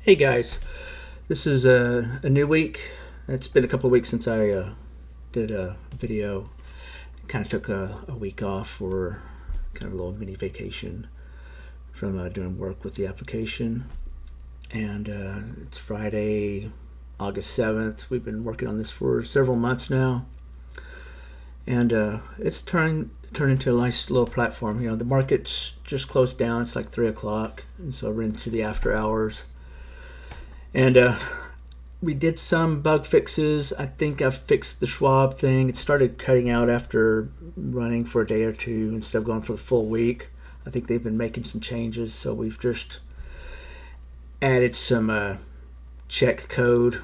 Hey guys, this is a new week. It's been a couple of weeks since I did a video. Kind of took a week off for kind of a little mini vacation from doing work with the application. And it's Friday, August 7th. We've been working on this for several months now. And it's turned into a nice little platform. The market's just closed down. It's like 3 o'clock. And so we're into the after hours. And we did some bug fixes. I think I've fixed the Schwab thing. It started cutting out after running for a day or two instead of going for the full week. I think they've been making some changes, so we've just added some check code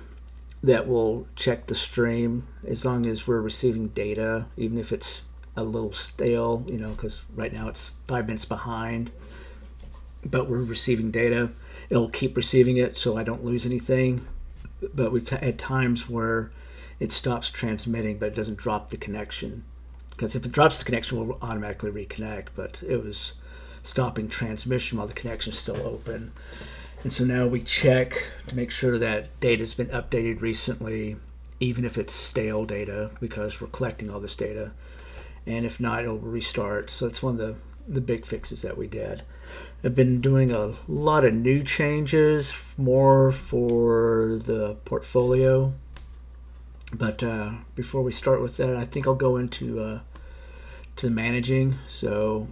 that will check the stream as long as we're receiving data, even if it's a little stale, because right now it's 5 minutes behind, but we're receiving data. It'll keep receiving it so I don't lose anything. But we've had times where it stops transmitting, but it doesn't drop the connection. Because if it drops the connection, we'll automatically reconnect. But it was stopping transmission while the connection's still open. And so now we check to make sure that data's been updated recently, even if it's stale data, because we're collecting all this data. And if not, it'll restart. So it's one of the big fixes that we did. I've been doing a lot of new changes, more for the portfolio. But before we start with that, I think I'll go into to managing. So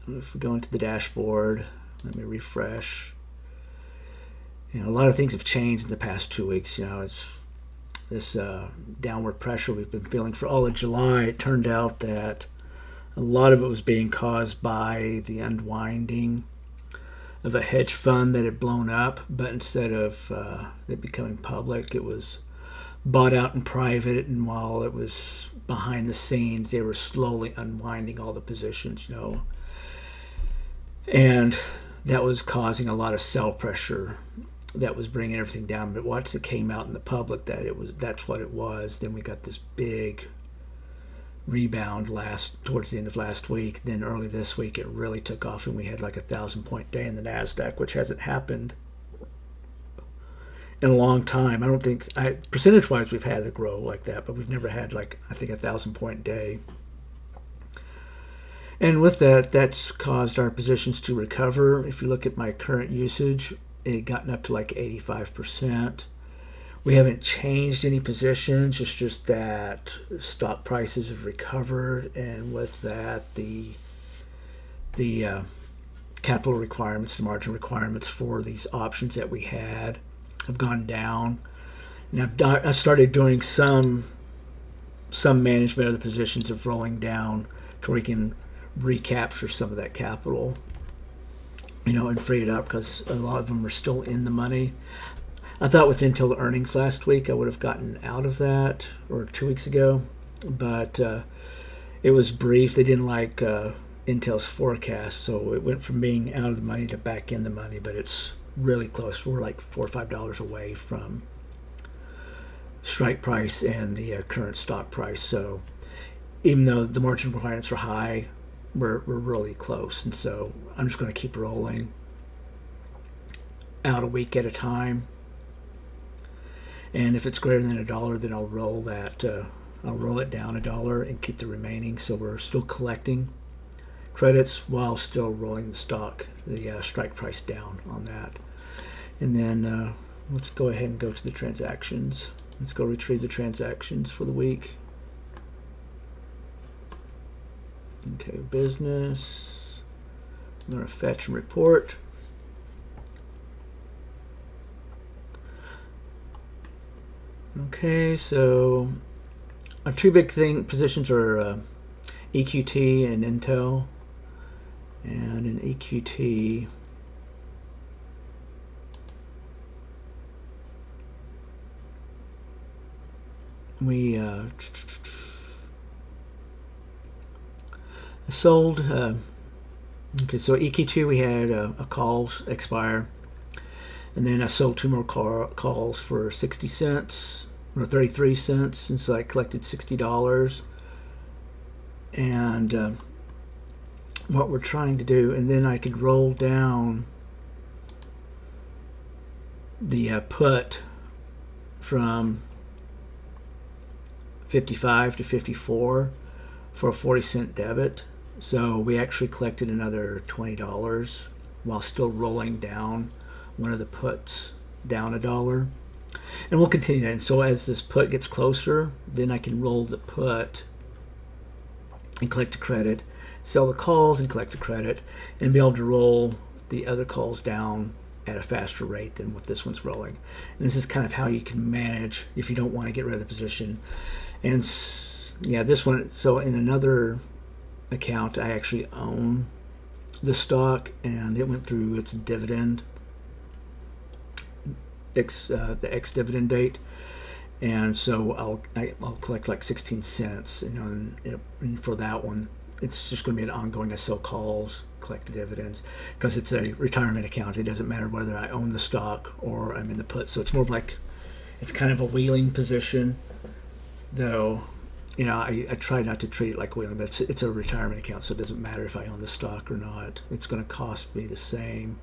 if we go into the dashboard, let me refresh. A lot of things have changed in the past 2 weeks. It's this downward pressure we've been feeling for all of July. It turned out that a lot of it was being caused by the unwinding of a hedge fund that had blown up, but instead of it becoming public, it was bought out in private, and while it was behind the scenes, they were slowly unwinding all the positions, and that was causing a lot of sell pressure that was bringing everything down. But once it came out in the public that's what it was, then we got this big rebound towards the end of last week. Then early this week it really took off, and we had like 1,000-point day in the NASDAQ, which hasn't happened in a long time. I don't think percentage wise we've had it grow like that, but we've never had I think 1,000-point day. And with that's caused our positions to recover. If you look at my current usage, it had gotten up to 85%. We haven't changed any positions. It's just that stock prices have recovered, and with that, the capital requirements, the margin requirements for these options that we had have gone down. And I've started doing some management of the positions of rolling down to where we can recapture some of that capital, and free it up, because a lot of them are still in the money. I thought with Intel earnings last week I would have gotten out of that, or 2 weeks ago, but it was brief. They didn't like Intel's forecast, so it went from being out of the money to back in the money, but it's really close. We're like $4 or $5 away from strike price and the current stock price. So even though the margin requirements are high, we're really close. And so I'm just going to keep rolling out a week at a time. And if it's greater than $1, then I'll roll that. I'll roll it down $1 and keep the remaining. So we're still collecting credits while still rolling the strike price down on that. And then let's go ahead and go to the transactions. Let's go retrieve the transactions for the week. Okay, business. I'm going to fetch and report. Okay, so our two big positions are EQT and Intel. And in EQT, we sold. Okay, so EQ2 we had a calls expire, and then I sold two more calls for 60 cents or 33 cents, and so I collected $60. And what we're trying to do, and then I could roll down the put from 55 to 54 for a 40-cent debit. So we actually collected another $20 while still rolling down one of the puts down $1. And we'll continue that. And so as this put gets closer, then I can roll the put and collect a credit, sell the calls and collect a credit, and be able to roll the other calls down at a faster rate than what this one's rolling. And this is kind of how you can manage if you don't want to get rid of the position. And yeah, this one, so in another account, I actually own the stock, and it went through its dividend, the ex-dividend date, and so I'll collect like 16 cents, and for that one, it's just going to be an ongoing. I sell calls, collect the dividends, because it's a retirement account. It doesn't matter whether I own the stock or I'm in the put, so it's more of like, it's kind of a wheeling position, though. I try not to treat it like wheeling, but it's a retirement account, so it doesn't matter if I own the stock or not. It's going to cost me the same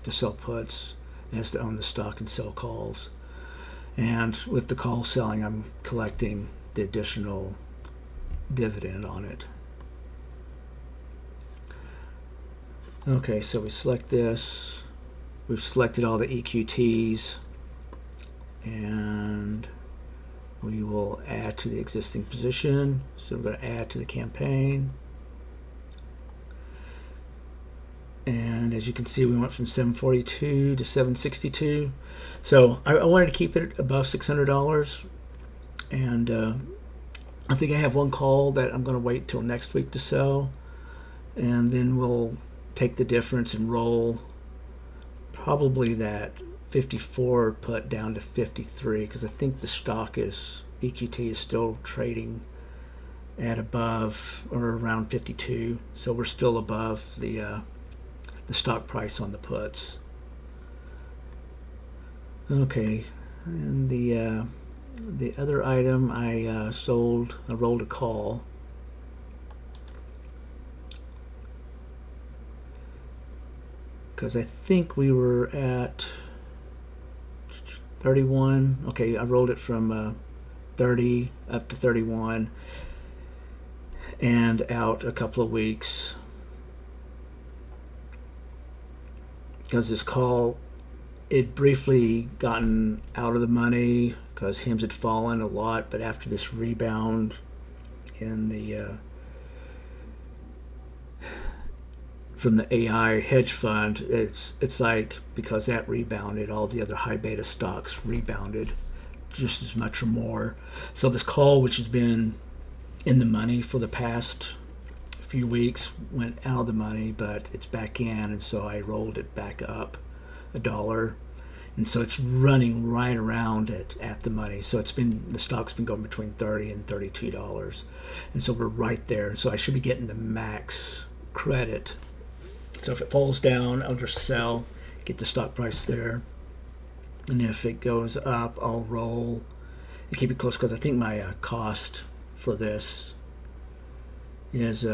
to sell puts as to own the stock and sell calls. And with the call selling, I'm collecting the additional dividend on it. Okay, so we select this. We've selected all the EQTs, and we will add to the existing position. So we're going to add to the campaign. And as you can see, we went from 742 to 762. So I wanted to keep it above $600. And I think I have one call that I'm going to wait till next week to sell. And then we'll take the difference and roll probably that 54 put down to 53, because I think the stock EQT is still trading at above or around 52, so we're still above the stock price on the puts. Okay, and the other item I rolled a call. Because I think we were at 31. Okay, I rolled it from 30 up to 31 and out a couple of weeks. Because this call, it briefly gotten out of the money because HIMS had fallen a lot, but after this rebound in the from the AI hedge fund, it's like, because that rebounded, all the other high beta stocks rebounded just as much or more. So this call, which has been in the money for the past few weeks, went out of the money, but it's back in, and so I rolled it back up $1, and so it's running right around at the money. So the stock's been going between $30 and $32, and so we're right there. So I should be getting the max credit. So if it falls down, I'll just sell, get the stock price there. And if it goes up, I'll roll and keep it close, because I think my cost for this is,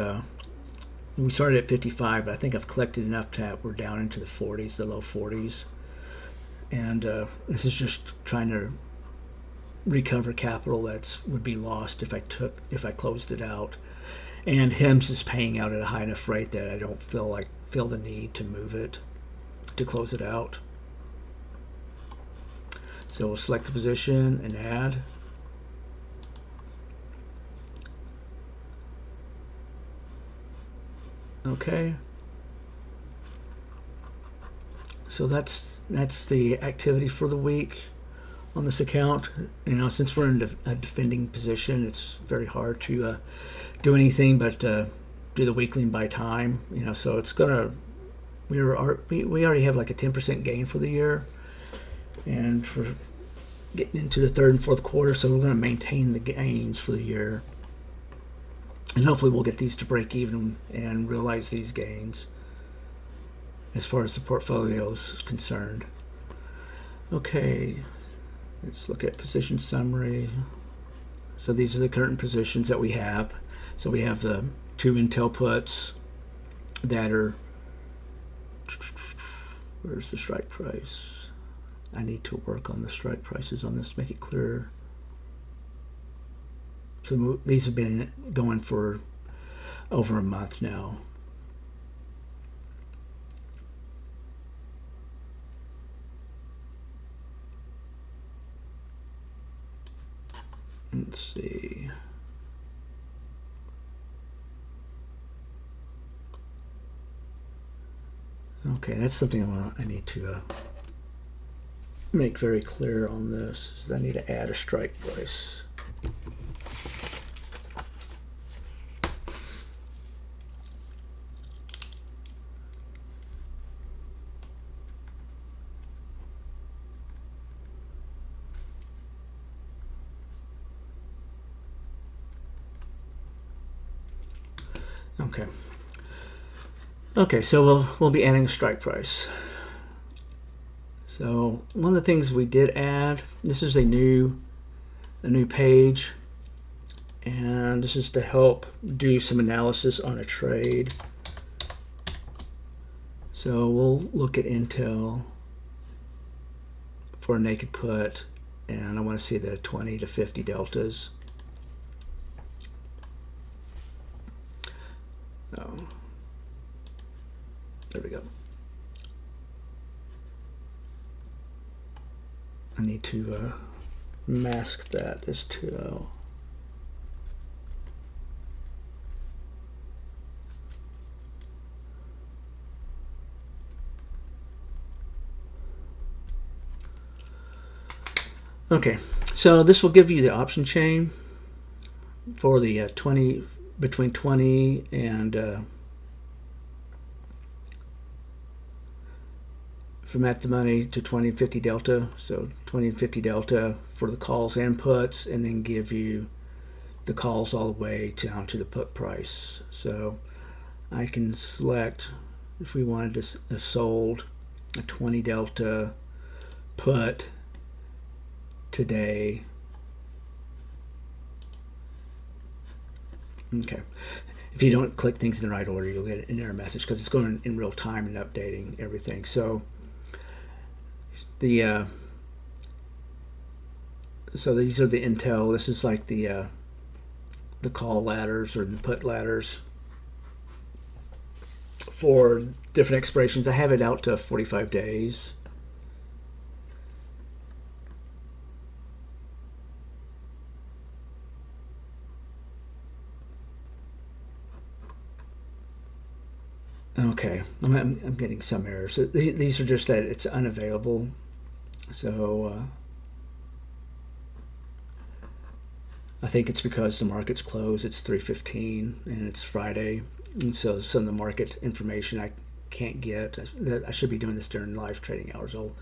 we started at 55, but I think I've collected enough to we're down into the 40s, the low 40s. And this is just trying to recover capital would be lost if I closed it out. And HIMS is paying out at a high enough rate that I don't feel the need to move it to close it out. So we'll select the position and add. Okay. So that's the activity for the week on this account. Since we're in a defending position, it's very hard to do anything but do the weekly and buy time. So it's gonna. We already have like a 10% gain for the year, and we're getting into the third and fourth quarter. So we're going to maintain the gains for the year, and hopefully we'll get these to break even and realize these gains as far as the portfolio is concerned. Okay, let's look at position summary. So these are the current positions that we have. So we have the 2 Intel puts that are, where's the strike price? I need to work on the strike prices on this, make it clearer. So these have been going for over a month now. Let's see. Okay, that's something I need to make very clear on this. Is I need to add a strike price. Okay. Okay, so we'll be adding a strike price. So one of the things we did add, this is a new page, and this is to help do some analysis on a trade. So we'll look at Intel for a naked put, and I want to see the 20 to 50 deltas. Oh, there we go. I need to mask that as 2L. Okay, so this will give you the option chain for the 20, between 20 and from at the money to 20 and 50 delta. So 20 and 50 delta for the calls and puts, and then give you the calls all the way down to the put price. So I can select if we wanted to have sold a 20 delta put today. Okay. If you don't click things in the right order, you'll get an error message because it's going in real time and updating everything. So the so these are the Intel. This is like the call ladders or the put ladders for different expirations. I have it out to 45 days. Okay, I'm getting some errors. So these are just that it's unavailable. So I think it's because the market's closed. It's 3:15 and it's Friday, and so some of the market information I can't get. I should be doing this during live trading hours. I'll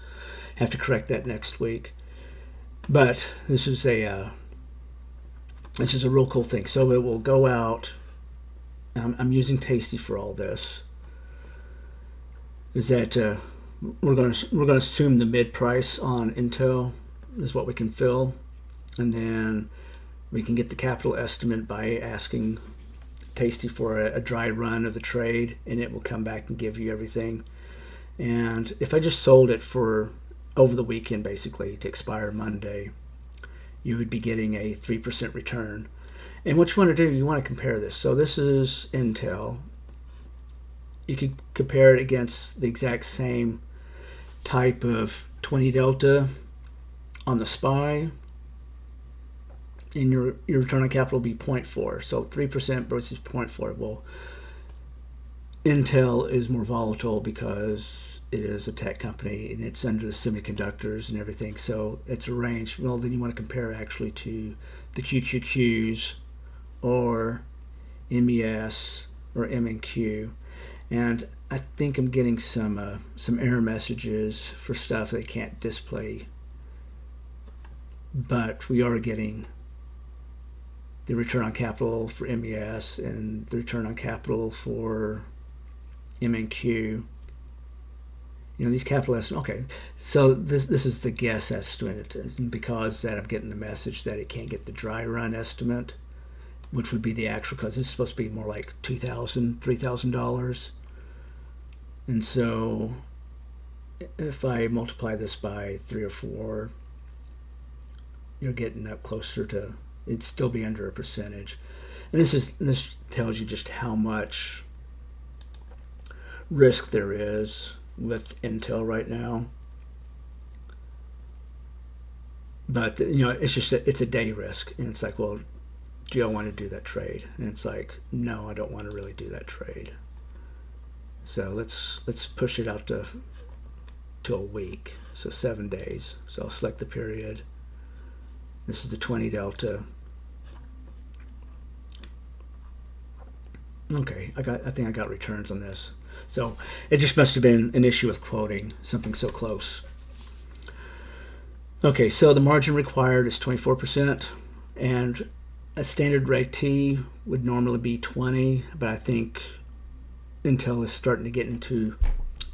have to correct that next week. But this is a real cool thing. So it will go out. I'm using Tasty for all this. Is that we're going to assume the mid price on Intel is what we can fill, and then we can get the capital estimate by asking Tasty for a dry run of the trade, and it will come back and give you everything. And if I just sold it for over the weekend, basically to expire Monday, you would be getting a 3% return. And what you want to do, you want to compare this. So this is Intel. You could compare it against the exact same type of 20 delta on the SPY, and your return on capital will be 0.4. So 3% versus 0.4. Well, Intel is more volatile because it is a tech company and it's under the semiconductors and everything. So it's a range. Well, then you want to compare actually to the QQQs or MES or MNQ. And I think I'm getting some error messages for stuff that can't display, but we are getting the return on capital for MES and the return on capital for MNQ. You know, these capital estimates. Okay, so this is the guess estimate, and because that I'm getting the message that it can't get the dry run estimate, which would be the actual, because it's supposed to be more like $2,000, $3,000. And so if I multiply this by 3 or 4, you're getting up closer to, it'd still be under a percentage. And this tells you just how much risk there is with Intel right now. But it's a day risk, and it's like, well, do you want to do that trade? And it's like, no, I don't want to really do that trade. So let's push it out to a week, so 7 days. So I'll select the period. This is the 20 delta. Okay, I think I got returns on this. So it just must have been an issue with quoting something so close. Okay, so the margin required is 24%, and a standard rate T would normally be 20, but I think Intel is starting to get into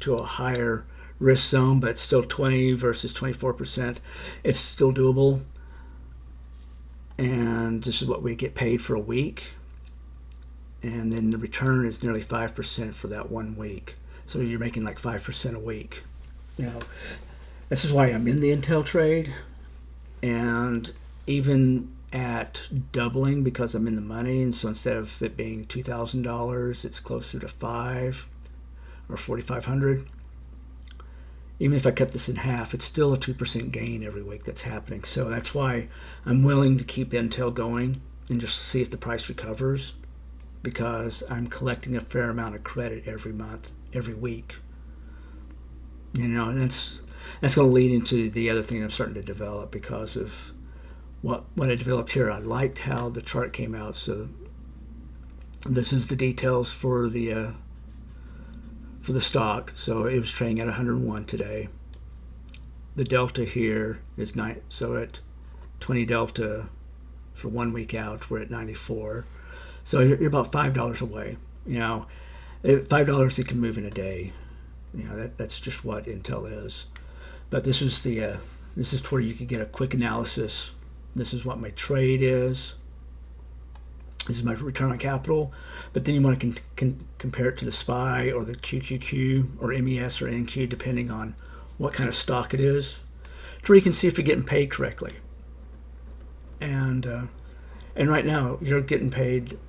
a higher risk zone, but still 20 versus 24%. It's still doable, and this is what we get paid for a week. And then the return is nearly 5% for that 1 week. So you're making like 5% a week. This is why I'm in the Intel trade. And even at doubling, because I'm in the money, and so instead of it being $2,000, it's closer to $5,000 or $4,500. Even if I cut this in half, it's still a 2% gain every week that's happening. So that's why I'm willing to keep Intel going and just see if the price recovers, because I'm collecting a fair amount of credit every month, every week. And that's going to lead into the other thing I'm starting to develop because of what I developed here. I liked how the chart came out. So this is the details for the stock. So it was trading at 101 today. The delta here is 9. So at 20 delta for 1 week out, we're at 94. So you're about $5 away. $5 it can move in a day. That's just what Intel is. But this is where you can get a quick analysis. This is what my trade is. This is my return on capital. But then you want to compare it to the SPY or the QQQ or MES or NQ, depending on what kind of stock it is, to where you can see if you're getting paid correctly. And right now you're getting paid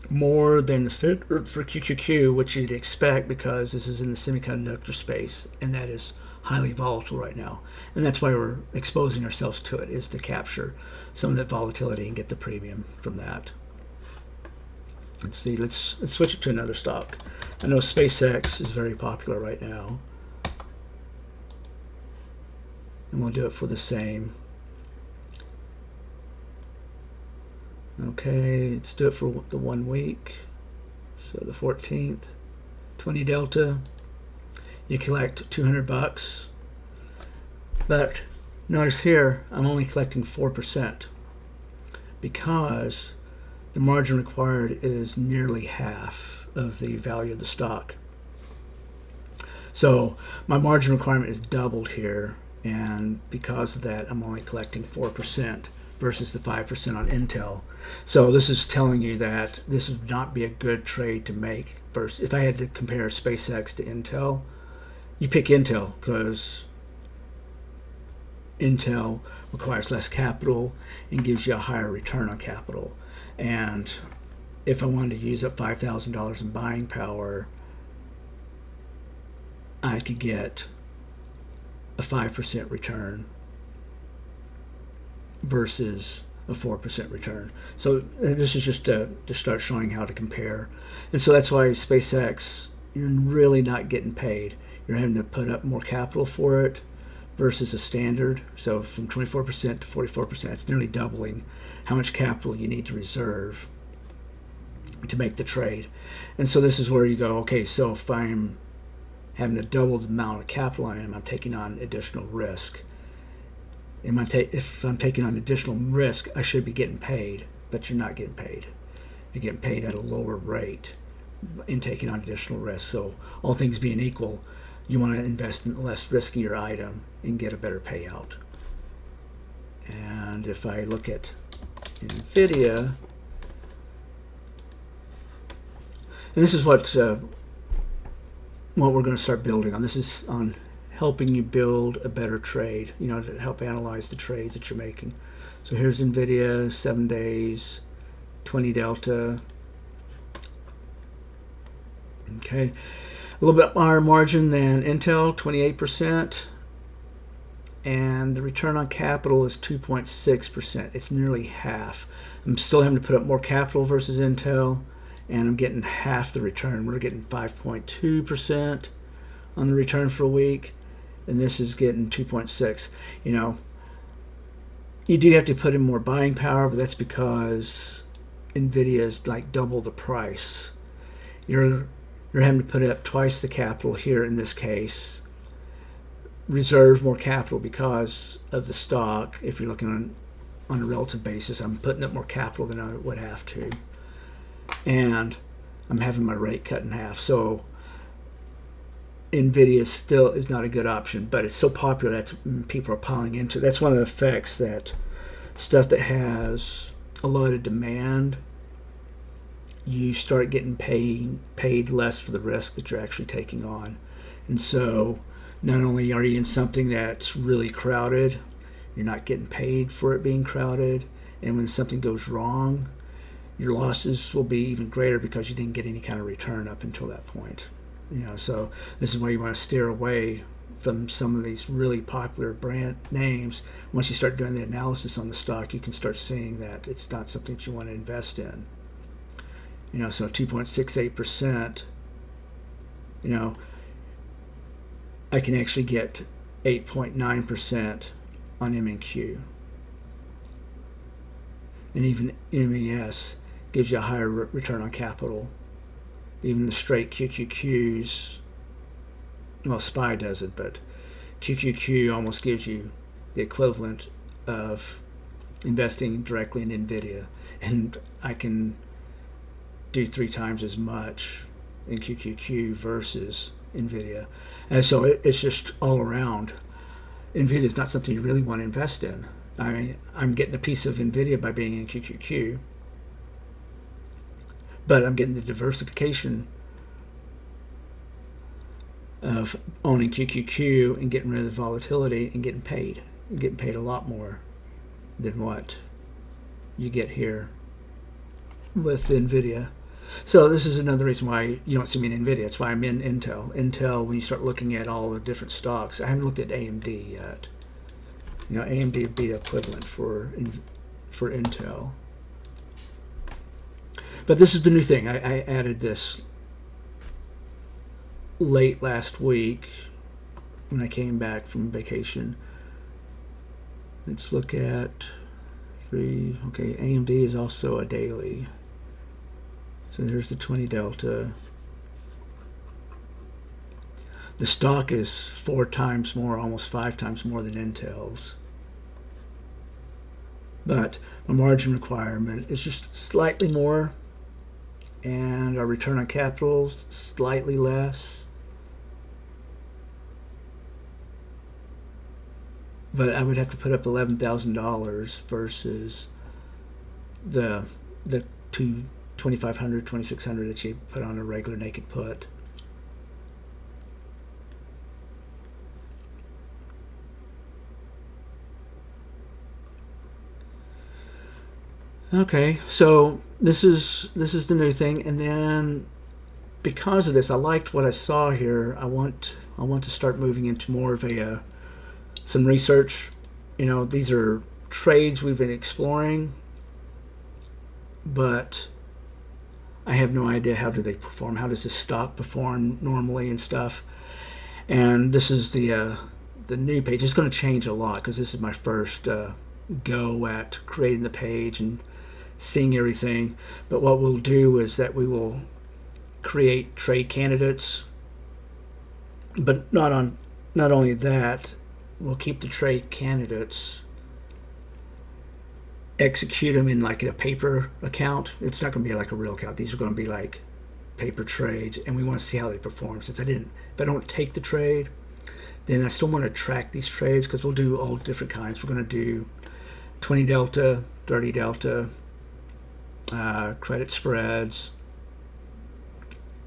more than the standard for QQQ, which you'd expect because this is in the semiconductor space, and that is highly volatile right now. And that's why we're exposing ourselves to it, is to capture some of that volatility and get the premium from that. Let's see, let's switch it to another stock. I know SPCX is very popular right now, and we'll do it for the same. Okay, let's do it for the 1 week. So the 14th, 20 delta. You collect $200, but notice here I'm only collecting 4% because the margin required is nearly half of the value of the stock. So my margin requirement is doubled here, and because of that I'm only collecting 4% versus the 5% on Intel. So this is telling you that this would not be a good trade to make. First, if I had to compare SPCX to Intel, you pick Intel because Intel requires less capital and gives you a higher return on capital. And if I wanted to use up $5,000 in buying power, I could get a 5% return versus a 4% return. So this is just to start showing how to compare. And so that's why SPCX, you're really not getting paid. You're having to put up more capital for it versus a standard. So from 24% to 44%, it's nearly doubling how much capital you need to reserve to make the trade. And so this is where you go, okay, so if I'm having to double the amount of capital I'm taking on additional risk. If I'm taking on additional risk, I should be getting paid, but you're not getting paid. You're getting paid at a lower rate in taking on additional risk. So all things being equal, you want to invest in less riskier item and get a better payout. And if I look at NVDA, and this is what what we're going to start building on. This is on helping you build a better trade, to help analyze the trades that you're making. So here's NVIDIA, 7 days, 20 delta. Okay, a little bit higher margin than Intel, 28%. And the return on capital is 2.6%. It's nearly half. I'm still having to put up more capital versus Intel, and I'm getting half the return. We're getting 5.2% on the return for a week, and this is getting 2.6. You do have to put in more buying power, but that's because NVIDIA is like double the price. You're having to put up twice the capital here in this case. Reserve more capital because of the stock. If you're looking on a relative basis, I'm putting up more capital than I would have to, and I'm having my rate cut in half. So NVIDIA still is not a good option, but it's so popular that people are piling into it. That's one of the effects, that stuff that has a lot of demand, you start getting paid less for the risk that you're actually taking on. And so not only are you in something that's really crowded, you're not getting paid for it being crowded, and when something goes wrong, your losses will be even greater because you didn't get any kind of return up until that point. So this is why you want to steer away from some of these really popular brand names. Once you start doing the analysis on the stock, you can start seeing that it's not something that you want to invest in. So 2.68%, I can actually get 8.9% on MNQ. And even MES gives you a higher return on capital. Even the straight QQQs, well, SPY does it, but QQQ almost gives you the equivalent of investing directly in NVIDIA. And I can do 3 times as much in QQQ versus NVIDIA. And so it's just all around. NVIDIA is not something you really want to invest in. I mean, I'm getting a piece of NVIDIA by being in QQQ, but I'm getting the diversification of owning QQQ and getting rid of the volatility and getting paid. You're getting paid a lot more than what you get here with NVIDIA. So this is another reason why you don't see me in NVIDIA. That's why I'm in Intel. Intel, when you start looking at all the different stocks, I haven't looked at AMD yet. AMD would be equivalent for Intel. But this is the new thing. I added this late last week when I came back from vacation. Let's look at 3. Okay, AMD is also a daily. So there's the 20 delta. The stock is 4 times more, almost 5 times more than Intel's. But my margin requirement is just slightly more, and our return on capital is slightly less. But I would have to put up $11,000 versus the 2,500, 2,600 that you put on a regular naked put. Okay, so this is the new thing, and then because of this, I liked what I saw here. I want to start moving into more of some research. These are trades we've been exploring, but I have no idea how do they perform. How does this stock perform normally and stuff? And this is the new page. It's going to change a lot because this is my first go at creating the page and seeing everything. But what we'll do is that we will create trade candidates, but not only that, we'll keep the trade candidates, execute them in like a paper account. It's not going to be like a real account. These are going to be like paper trades, and we want to see how they perform. If I don't take the trade, then I still want to track these trades because we'll do all different kinds. We're going to do 20 delta, 30 delta, credit spreads,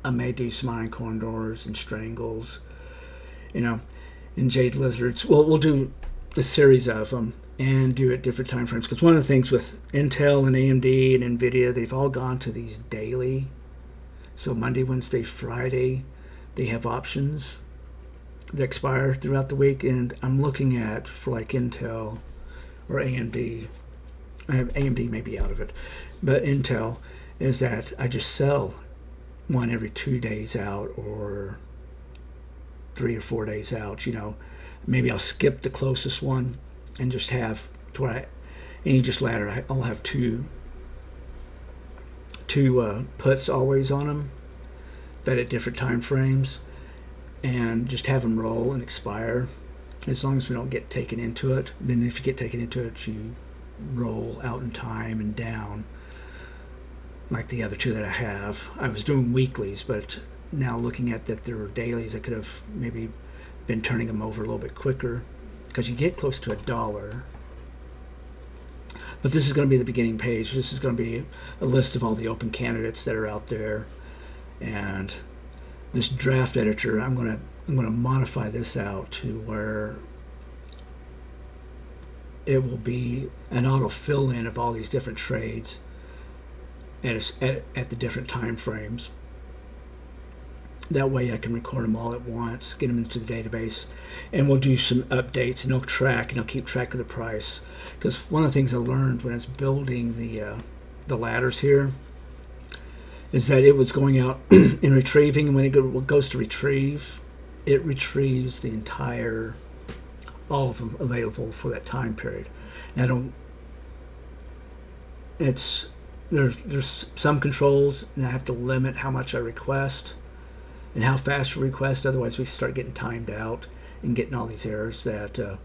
I may do some iron condors and strangles, and jade lizards. We'll do the series of them and do it different time frames. Because one of the things with Intel and AMD and NVIDIA, they've all gone to these daily. So Monday, Wednesday, Friday, they have options that expire throughout the week. And I'm looking at, for like Intel or AMD, AMD may be out of it, but Intel is that I just sell one every 2 days out or 3 or 4 days out. Maybe I'll skip the closest one and just have to where and you just ladder. I'll have two puts always on them, but at different time frames, and just have them roll and expire. As long as we don't get taken into it. Then if you get taken into it, you roll out in time and down, like the other two that I have. I was doing weeklies, but now looking at that there were dailies, I could have maybe been turning them over a little bit quicker, because you get close to $1. But this is going to be the beginning page. This is going to be a list of all the open candidates that are out there, and this draft editor, I'm going to modify this out to where it will be an auto fill in of all these different trades at the different time frames. That way I can record them all at once, get them into the database, and we'll do some updates, and it'll keep track of the price. Because one of the things I learned when I was building the ladders here is that it was going out and retrieving, and when it goes to retrieve, it retrieves the entire, all of them available for that time period. Now there's some controls, and I have to limit how much I request and how fast we request. Otherwise, we start getting timed out and getting all these errors that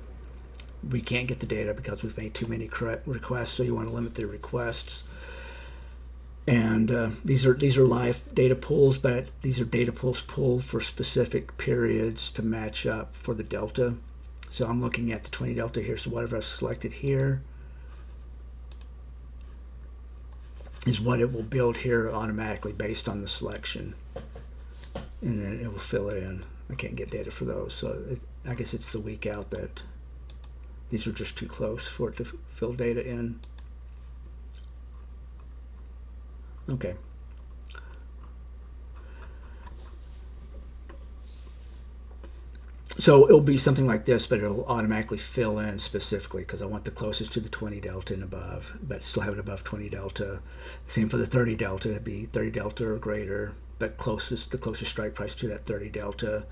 we can't get the data because we've made too many requests. So you want to limit the requests. And these are live data pools, but these are data pools pulled for specific periods to match up for the delta. So I'm looking at the 20 delta here. So whatever I've selected here is what it will build here automatically based on the selection. And then it will fill it in. I can't get data for those, so I guess it's the week out that these are just too close for it to fill data in. Okay. So it'll be something like this, but it'll automatically fill in specifically because I want the closest to the 20 delta and above, but still have it above 20 delta. Same for the 30 delta, it'd be 30 delta or greater, but the closest strike price to that 30 delta.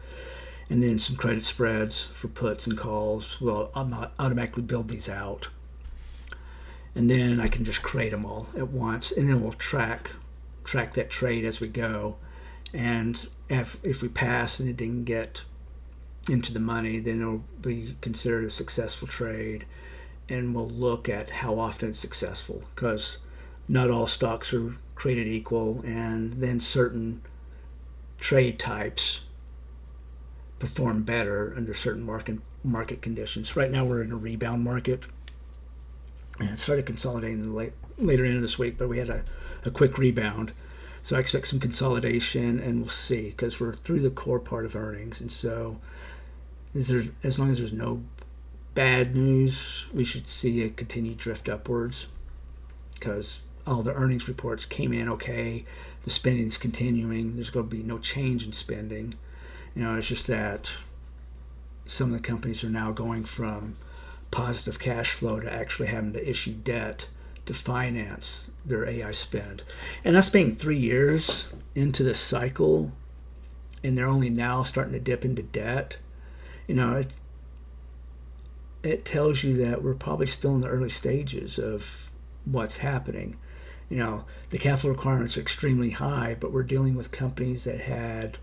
And then some credit spreads for puts and calls. Well, I'll not automatically build these out. And then I can just create them all at once, and then we'll track that trade as we go. And if we pass and it didn't get into the money, then it'll be considered a successful trade, and we'll look at how often it's successful, because not all stocks are created equal, and then certain trade types perform better under certain market conditions. Right now we're in a rebound market, and it started consolidating later into this week, but we had a quick rebound. So I expect some consolidation, and we'll see, because we're through the core part of earnings. And so as long as there's no bad news, we should see a continued drift upwards, because all the earnings reports came in okay. The spending is continuing. There's going to be no change in spending. It's just that some of the companies are now going from positive cash flow to actually having to issue debt to finance their AI spend. And that's being 3 years into this cycle, and they're only now starting to dip into debt. It tells you that we're probably still in the early stages of what's happening. The capital requirements are extremely high, but we're dealing with companies that had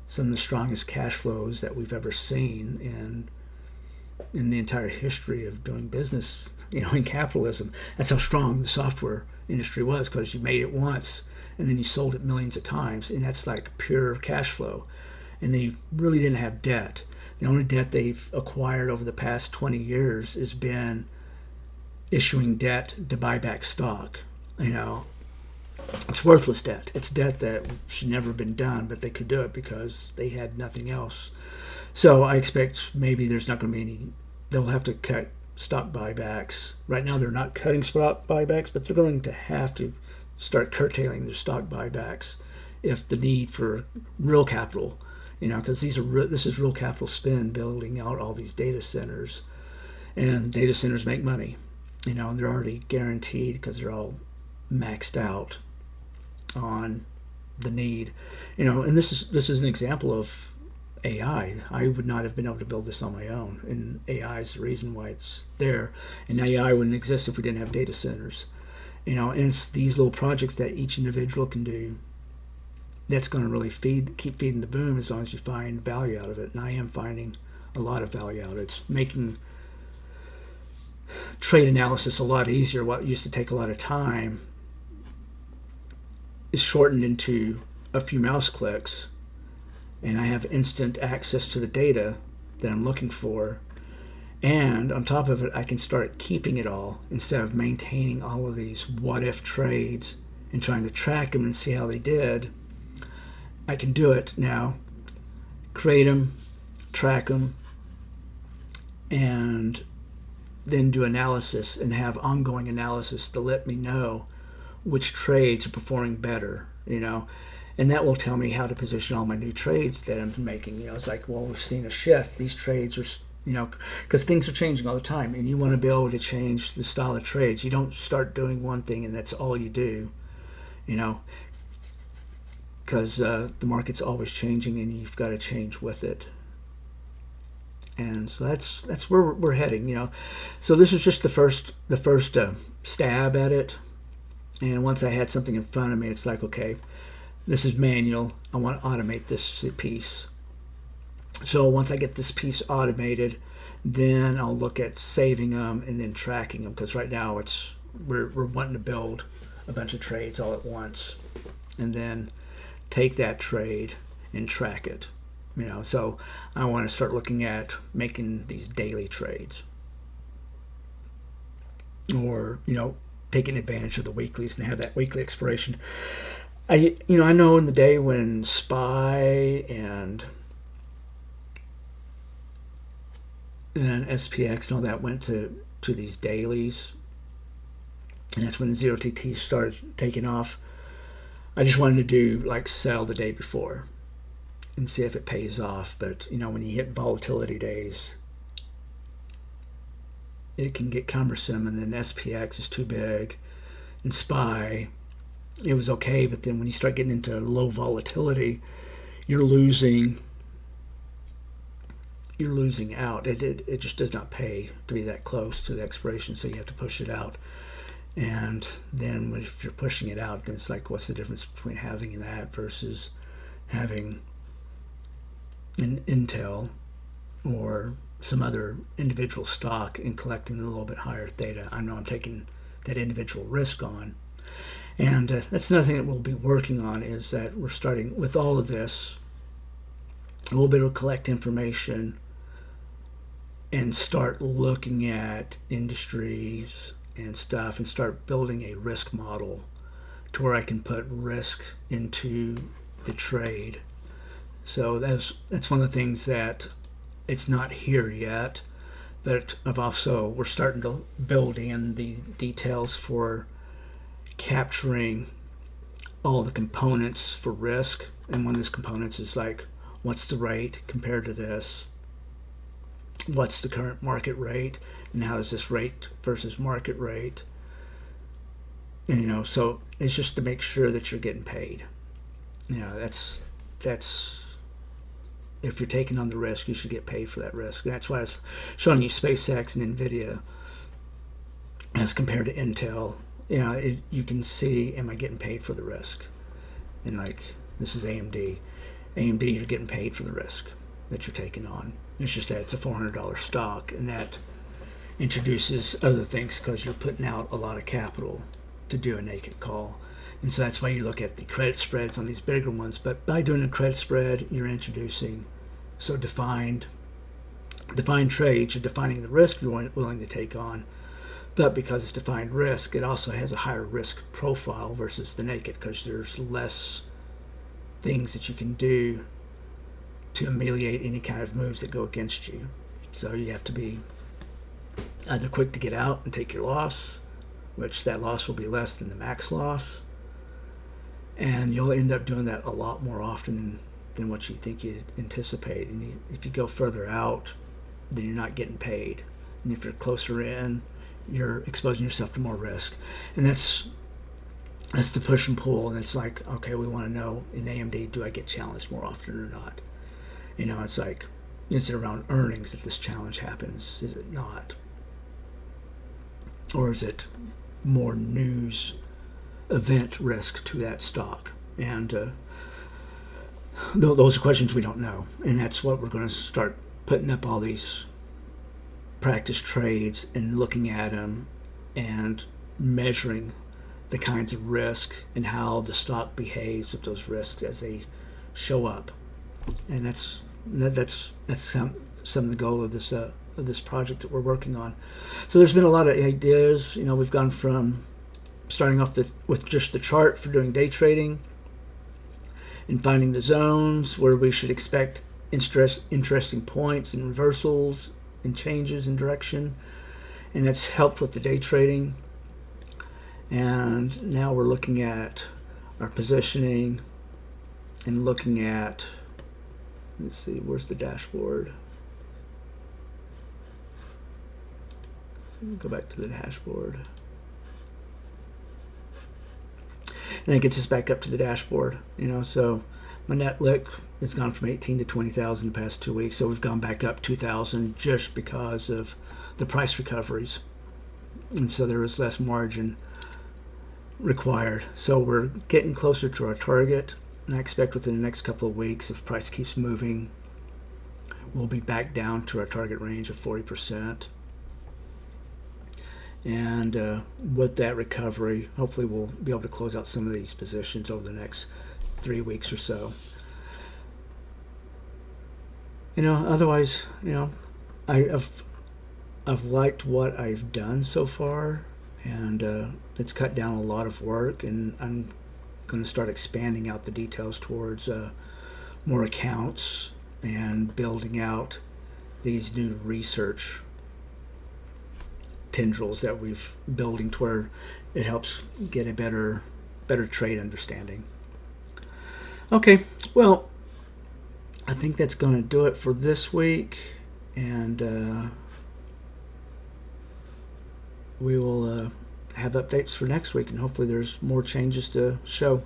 some of the strongest cash flows that we've ever seen in the entire history of doing business, in capitalism. That's how strong the software industry was, because you made it once and then you sold it millions of times, and that's like pure cash flow. And they really didn't have debt. The only debt they've acquired over the past 20 years has been issuing debt to buy back stock. It's worthless debt. It's debt that should never have been done, but they could do it because they had nothing else. So I expect maybe there's not going to be any. They'll have to cut stock buybacks. Right now they're not cutting stock buybacks, but they're going to have to start curtailing their stock buybacks if the need for real capital, because this is real capital spend building out all these data centers, and data centers make money, and they're already guaranteed because they're all maxed out on the need, and this is an example of AI. I would not have been able to build this on my own, and AI is the reason why it's there, and AI wouldn't exist if we didn't have data centers, and it's these little projects that each individual can do that's going to really keep feeding the boom as long as you find value out of it, and I am finding a lot of value out of it. It's making trade analysis a lot easier. What used to take a lot of time is shortened into a few mouse clicks, and I have instant access to the data that I'm looking for. And on top of it, I can start keeping it all instead of maintaining all of these what-if trades and trying to track them and see how they did. I can do it now, create them, track them, and then do analysis and have ongoing analysis to let me know which trades are performing better, and that will tell me how to position all my new trades that I'm making. It's like, well, we've seen a shift. These trades are, because things are changing all the time, and you want to be able to change the style of trades. You don't start doing one thing and that's all you do, because the market's always changing and you've got to change with it. And so that's where we're heading, So this is just the first stab at it. And once I had something in front of me, it's like, okay, this is manual. I want to automate this piece. So once I get this piece automated, then I'll look at saving them and then tracking them. Because right now we're wanting to build a bunch of trades all at once, and then take that trade and track it. So I want to start looking at making these daily trades, or taking advantage of the weeklies and have that weekly expiration. I know in the day when SPY and SPCX and all that went to these dailies, and that's when the 0TT started taking off. I just wanted to do like sell the day before and see if it pays off. But when you hit volatility days, it can get cumbersome, and then SPX is too big, and SPY, it was okay, but then when you start getting into low volatility, you're losing out. It just does not pay to be that close to the expiration, so you have to push it out. And then if you're pushing it out, then it's like, what's the difference between having that versus having an Intel or some other individual stock and collecting a little bit higher theta? I know I'm taking that individual risk on. And that's another thing that we'll be working on, is that we're starting with all of this. We'll be able to collect information and start looking at industries and stuff and start building a risk model to where I can put risk into the trade. So that's one of the things that it's not here yet, but we're starting to build in the details for capturing all the components for risk. And one of those components is like, what's the rate compared to this? What's the current market rate? And how is this rate versus market rate? And, so it's just to make sure that you're getting paid. That's if you're taking on the risk, you should get paid for that risk. And that's why I was showing you SPCX and NVDA as compared to Intel. You can see, am I getting paid for the risk? And like, this is AMD. AMD, you're getting paid for the risk that you're taking on. It's just that it's a $400 stock, and that introduces other things because you're putting out a lot of capital to do a naked call. And so that's why you look at the credit spreads on these bigger ones. But by doing a credit spread, you're introducing defined trades. You're defining the risk you're willing to take on But because it's defined risk, it also has a higher risk profile versus the naked, because there's less things that you can do to ameliorate any kind of moves that go against you. So you have to be either quick to get out and take your loss, which that loss will be less than the max loss, and you'll end up doing that a lot more often than what you think you anticipate. And if you go further out, then you're not getting paid. And if you're closer in, you're exposing yourself to more risk. And that's the push and pull. And it's like, okay, we want to know in AMD, do I get challenged more often or not? It's like, is it around earnings that this challenge happens? Is it not? Or is it more news event risk to that stock? And those are questions we don't know. And that's what we're going to start putting up all these practice trades and looking at them and measuring the kinds of risk and how the stock behaves with those risks as they show up. And that's some of the goal of this project that we're working on. So there's been a lot of ideas. We've gone from starting off with just the chart for doing day trading and finding the zones where we should expect interesting points and reversals and changes in direction, and that's helped with the day trading. And now we're looking at our positioning and looking at, let's see, where's the dashboard? Go back to the dashboard. And it gets us back up to the dashboard. So my net lick has gone from 18 to 20,000 the past 2 weeks. So we've gone back up 2,000 just because of the price recoveries. And so there was less margin required. So we're getting closer to our target. And I expect within the next couple of weeks, if price keeps moving, we'll be back down to our target range of 40%. And with that recovery, hopefully we'll be able to close out some of these positions over the next 3 weeks or so. Otherwise, I've liked what I've done so far, and it's cut down a lot of work, and I'm going to start expanding out the details towards more accounts and building out these new research tendrils that we've building to where it helps get a better trade understanding. Okay, well, I think that's going to do it for this week, and we will have updates for next week, and hopefully there's more changes to show.